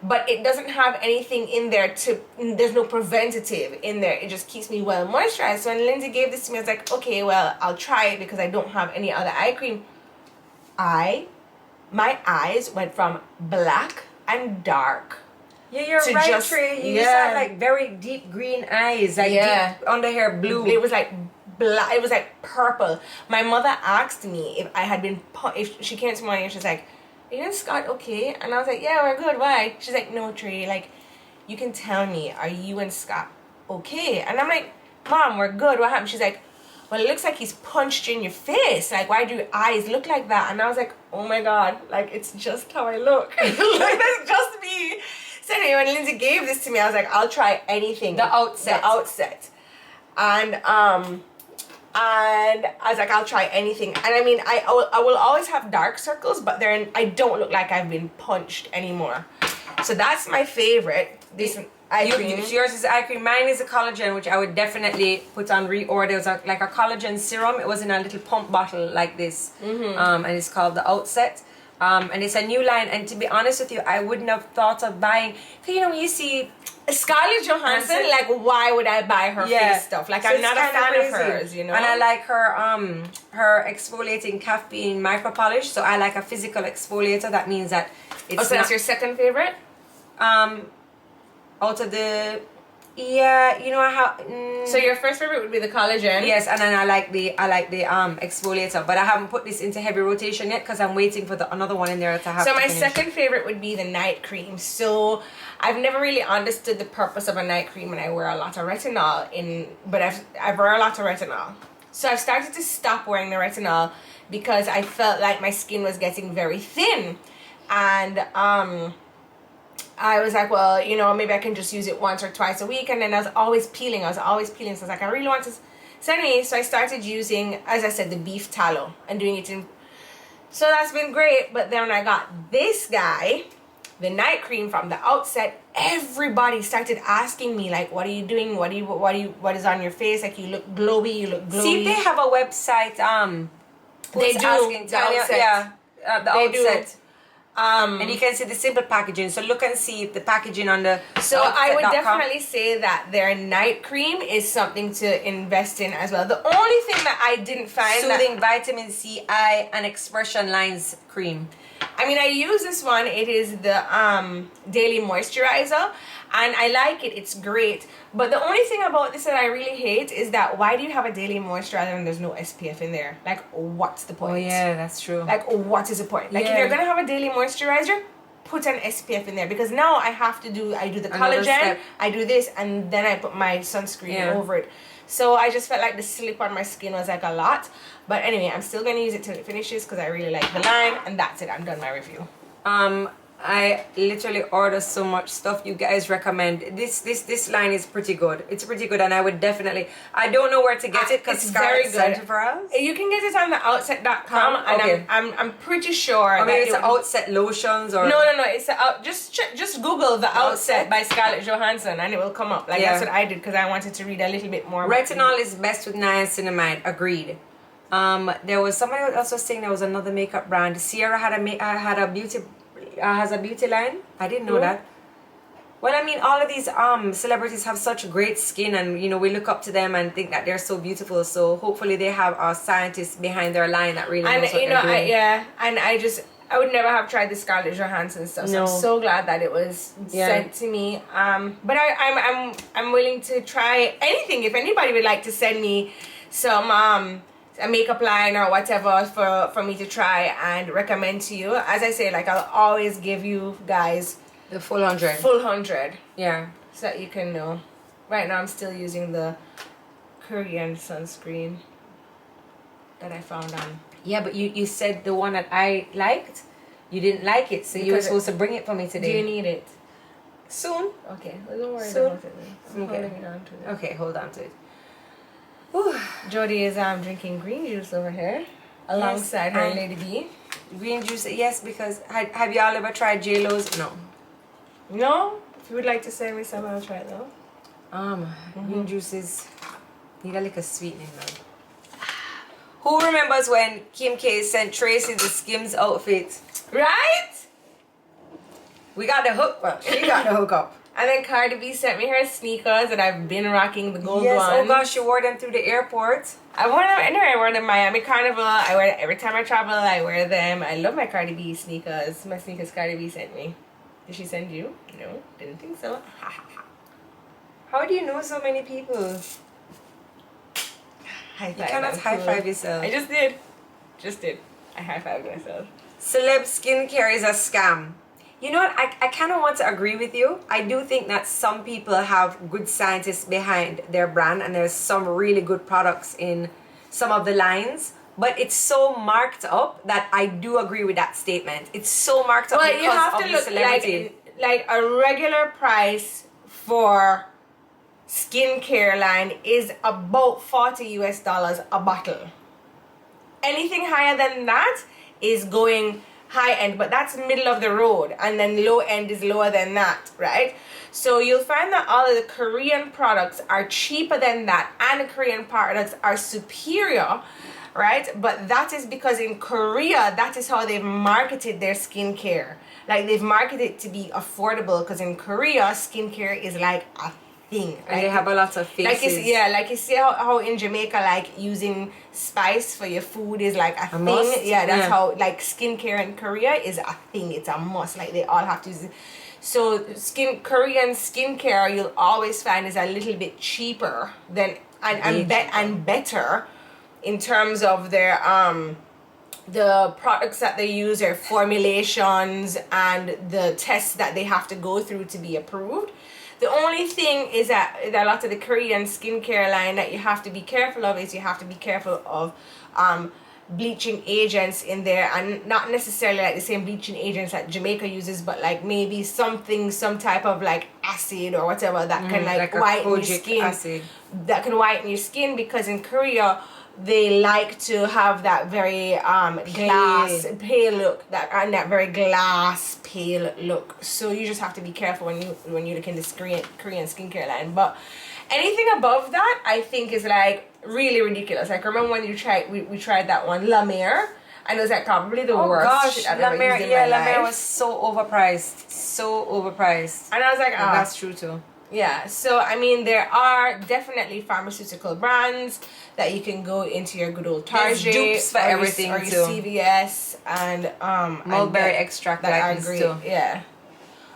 But it doesn't have anything in there there's no preventative in there. It just keeps me well moisturized. So when Lindsay gave this to me, I was like, okay, well, I'll try it because I don't have any other eye cream. My eyes went from black and dark. Yeah, you're right, Trey. You used to have like very deep green eyes, like deep under hair blue. It was like black. It was like purple. My mother asked me if I had been, if she came to me and she's like, "Are you and Scott okay?" And I was like, "Yeah, we're good. Why?" She's like, "No, Trey, like, you can tell me, are you and Scott okay?" And I'm like, "Mom, we're good. What happened?" She's like, "Well, it looks like he's punched you in your face. Like, why do your eyes look like that?" And I was like, "Oh my God, like, it's just how I look." Like, that's just me. So anyway, when Lindsay gave this to me, I was like, I'll try anything. The Outset. And I was like, I'll try anything. And I mean, I will always have dark circles, but I don't look like I've been punched anymore. So that's my favorite. This eye cream. Yours is eye cream. Mine is a collagen, which I would definitely put on reorder. It was like a collagen serum. It was in a little pump bottle like this. And it's called the Outset. And it's a new line. And to be honest with you, I wouldn't have thought of buying. Because, you know, when you see Scarlett Johansson, like, why would I buy her face stuff? Like, so I'm not a fan of hers, you know. And I like her exfoliating caffeine micro polish. So I like a physical exfoliator. That means that it's so that's your second favorite? Out of the, you know how. So your first favorite would be the collagen. Yes, and then I like the exfoliator, but I haven't put this into heavy rotation yet because I'm waiting for another one in there to have. So my second favorite would be the night cream. So I've never really understood the purpose of a night cream, and I wear a lot of retinol but I wear a lot of retinol. So I've started to stop wearing the retinol because I felt like my skin was getting very thin, and I was like, well, you know, maybe I can just use it once or twice a week. And then I was always peeling. So I was like, I really want to. So anyway, so I started using, as I said, the beef tallow and doing it in. So that's been great. But then when I got this guy, the night cream from the Outset, everybody started asking me, like, what are you doing? What is on your face? Like, you look glowy. See if they have a website. They do. Asking, the Outset. The Outset. And you can see the simple packaging. So look and see the packaging on the So I would outfit.com. definitely say that their night cream is something to invest in as well. The only thing that I didn't find Soothing vitamin C, eye, and expression lines cream. I mean, I use this one. It is the daily moisturizer, and I like it. It's great. But the only thing about this that I really hate is that why do you have a daily moisturizer and there's no SPF in there? Like, what's the point? Oh yeah, that's true. Like, what is the point? Like, if Yeah. you're gonna have a daily moisturizer, put an SPF in there, because now I do the Another collagen, step. I do this, and then I put my sunscreen Yeah. over it. So I just felt like the slip on my skin was like a lot. But anyway, I'm still gonna use it till it finishes because I really like the line, and that's it. I'm done my review. I literally order so much stuff you guys recommend. This line is pretty good. It's pretty good, and I would definitely. I don't know where to get it because It's very Scarlett good. sent it for us. You can get it on the outset.com, and Okay. I'm pretty sure. Or maybe that it's it- Outset lotions or No, it's just Google the outset by Scarlett Johansson, and it will come up. Like Yeah. that's what I did because I wanted to read a little bit more. Retinol is best with niacinamide. Agreed. There was somebody else was saying there was another makeup brand. Sierra had a beauty has a beauty line. I didn't know Who? that. Well, I mean, all of these celebrities have such great skin, and you know we look up to them and think that they're so beautiful. So hopefully they have scientists behind their line that really knows And what you know, they're doing. and I would never have tried the Scarlett Johansson stuff. So No. I'm so glad that it was Yeah. sent to me. But I'm willing to try anything. If anybody would like to send me some a makeup line or whatever for me to try and recommend to you, as I say, like I'll always give you guys The full 100. full 100 Yeah. so that you can know. Right now I'm still using the Korean sunscreen that I found on. Yeah, but you said the one that I liked, you didn't like it, so you were Because supposed to bring it for me Do today. you need it? Soon. Okay, well, don't worry So- about it then. I'm Okay. holding it on to it. Okay, hold on to it. Whew. Jodi is drinking green juice over here alongside her and- Lady B. Green juice, yes, because have y'all ever tried J-Lo's? No. No? If you would like to send me some, I'll try it though. Green juices need a little sweetening now. Who remembers when Kim K sent Traci the Skims outfit? Right? We got the hook, well, she got the hook up. And then Cardi B sent me her sneakers that I've been rocking, the gold Yes, ones. oh gosh, she wore them through the airport. I wore them anyway. I wore them Miami Carnival. I wear them every time I travel. I wear them. I love my Cardi B sneakers. My sneakers Cardi B sent me. Did she send you? No, didn't think so. How do you know so many people? High You five, cannot I'm high cool. five yourself. I just did. Just did. I high fived myself. Celeb skincare is a scam. You know what? I kind of want to agree with you. I do think that some people have good scientists behind their brand, and there's some really good products in some of the lines. But it's so marked up that I do agree with that statement. It's so marked up Well, because you have of to the look celebrity. like a regular price for skincare line is about $40 a bottle. Anything higher than that is going high end, but that's middle of the road, and then low end is lower than that, right? So you'll find that all of the Korean products are cheaper than that, and the Korean products are superior, right? But that is because in Korea, that is how they've marketed their skincare. Like they've marketed it to be affordable, because in Korea, skincare is like a thing. And they have a lot of faces. Like you see how in Jamaica, like using spice for your food is like a thing. must? Yeah, that's Yeah. how like skincare in Korea is a thing. It's a must. Like they all have to use it. So Korean skincare you'll always find is a little bit cheaper than and better in terms of their the products that they use, their formulations, and the tests that they have to go through to be approved. The only thing is that a lot of the Korean skincare line that you have to be careful of is you have to be careful of bleaching agents in there, and not necessarily like the same bleaching agents that Jamaica uses, but like maybe some type of like acid or whatever that can like a whiten your kojic skin. acid. That can whiten your skin, because in Korea they like to have that very glass pale look, that very glass pale look. So you just have to be careful when you look in this Korean skincare line. But anything above that, I think is like really ridiculous. Like remember when we tried that one La Mer, And it was like probably the Oh worst gosh, shit I've La ever Mer, used in my La Mer life. was so overpriced. So overpriced. And I was like, And that's true too. yeah. So I mean, there are definitely pharmaceutical brands that you can go into your good old There's Target dupes for everything or too. your CVS and Mulberry and extract that are lightens great. too. Yeah.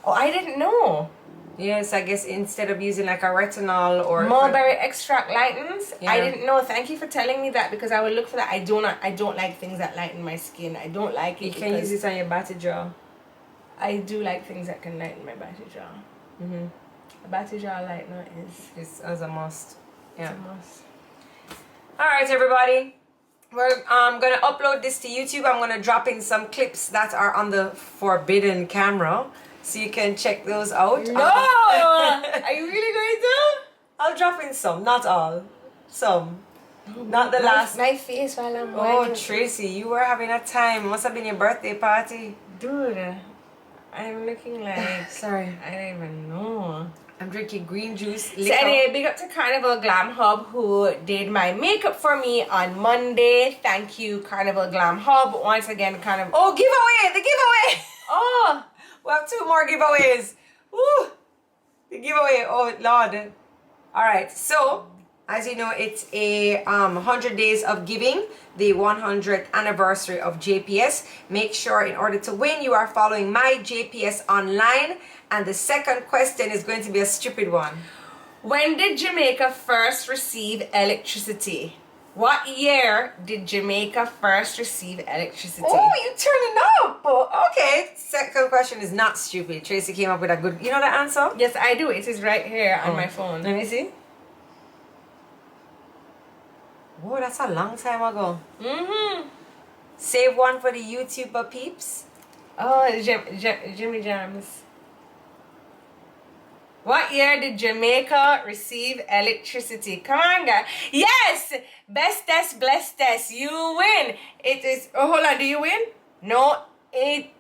Oh, I didn't know. Yes, I guess instead of using like a retinol or Mulberry extract lightens. Yeah. I didn't know. Thank you for telling me that because I will look for that. I don't like things that lighten my skin. I don't like it. You can use it on your batty jaw. I do like things that can lighten my batty jaw. Mm-hmm. A batty jaw lightener It's as a must. Yeah. a must. All right, everybody. We're gonna upload this to YouTube. I'm gonna drop in some clips that are on the forbidden camera, so you can check those out. No, are you really going to? I'll drop in some, not all, some. Not the last. My face while I'm Oh, wearing- Tracy, you were having a time. Must have been your birthday party. Dude, I'm looking like Sorry, I don't even know. I'm drinking green juice. So anyway, big up to Carnival Glam Hub who did my makeup for me on Monday. Thank you, Carnival Glam Hub. Once again, Carnival. Oh, giveaway! The giveaway! Oh, We have 2 more giveaways. Woo! The giveaway. Oh, Lord. All right. So, as you know, it's a 100 days of giving, the 100th anniversary of JPS. Make sure in order to win, you are following my JPS online. And the second question is going to be a stupid one. when did Jamaica first receive electricity? What year did Jamaica first receive electricity? Oh, you turning up. Oh, okay. Second question is not stupid. Tracy came up with a good... You know the answer? Yes, I do. It is right here on my phone. Let me see. Whoa, that's a long time ago. Mm-hmm. Save one for the YouTuber peeps. Oh, Jimmy Jams. What year did Jamaica receive electricity? Come on, guys. Yes! Bestest, blessed. You win. It is... Oh, hold on. Do you win? No.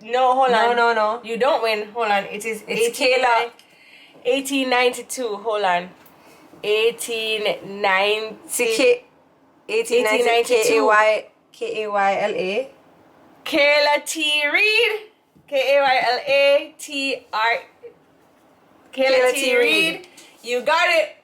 No, hold on. No. You don't win. Hold on. It is... It's Kayla. 1892. Hold on. 1890... 1892. K-A-Y-L-A. Kayla T. Reed. Kayla T. Reed. You got it.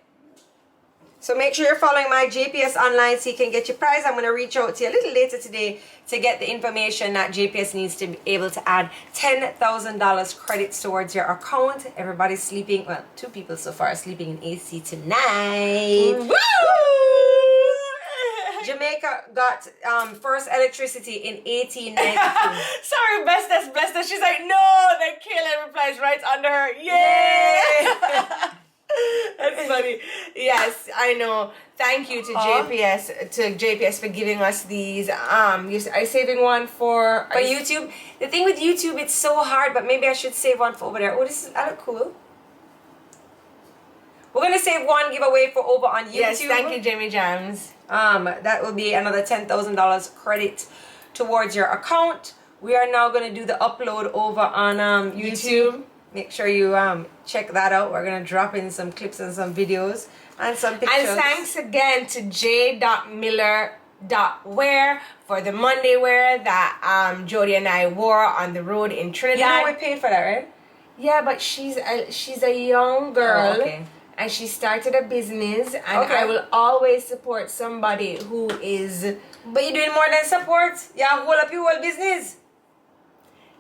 So make sure you're following my JPS online so you can get your prize. I'm going to reach out to you a little later today to get the information that JPS needs to be able to add $10,000 credits towards your account. Everybody's sleeping. Well, 2 people so far are sleeping in AC tonight. Woo! Jamaica got first electricity in 1892. Sorry, bestest, blessed. She's like, no. Then Kayla replies right under her. Yay! That's funny. Yes, I know. Thank you to JPS for giving us these. Are you saving one for YouTube? The thing with YouTube, it's so hard, but maybe I should save one for over there. Oh, that look cool. We're gonna save one giveaway for over on YouTube. Yes, thank you, Jamie Jams. That will be another $10,000 credit towards your account. We are now going to do the upload over on YouTube. Make sure you check that out. We're going to drop in some clips and some videos and some pictures. And thanks again to j.miller.wear for the Monday wear that Jodi and I wore on the road in Trinidad. You know we paid for that, right? Yeah, but she's a young girl. Oh, okay. And she started a business, and Okay. I will always support somebody who is... But you're doing more than support. Yeah, hold up your whole business.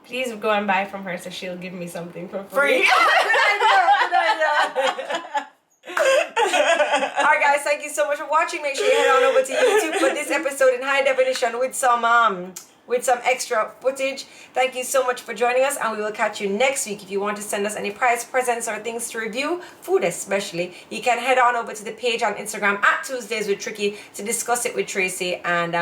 Please go and buy from her so she'll give me something for free. Good idea. Alright guys, thank you so much for watching. Make sure you head on over to YouTube for this episode in high definition with some extra footage. Thank you so much for joining us, and we will catch you next week. If you want to send us any prize presents or things to review, food especially, you can head on over to the page on Instagram at Tuesdays with Tricky to discuss it with Tracy, and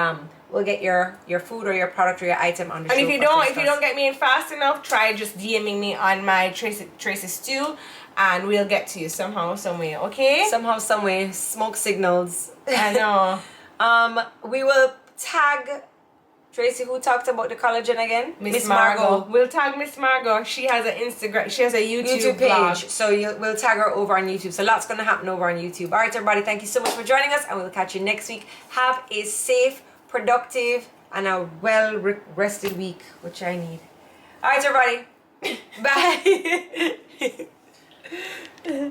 we'll get your food or your product or your item on the show. And if you don't get me in fast enough, try just DMing me on my Tracy Stew, and we'll get to you somehow, some way. Okay? Somehow, some way, smoke signals. I know. We will tag Tracy, who talked about the collagen again? Miss Margot. We'll tag Miss Margot. She has an Instagram. She has a YouTube page. blog. So we'll tag her over on YouTube. So lots going to happen over on YouTube. All right, everybody. Thank you so much for joining us, and we'll catch you next week. Have a safe, productive, and a well rested week, which I need. All right, everybody. Bye.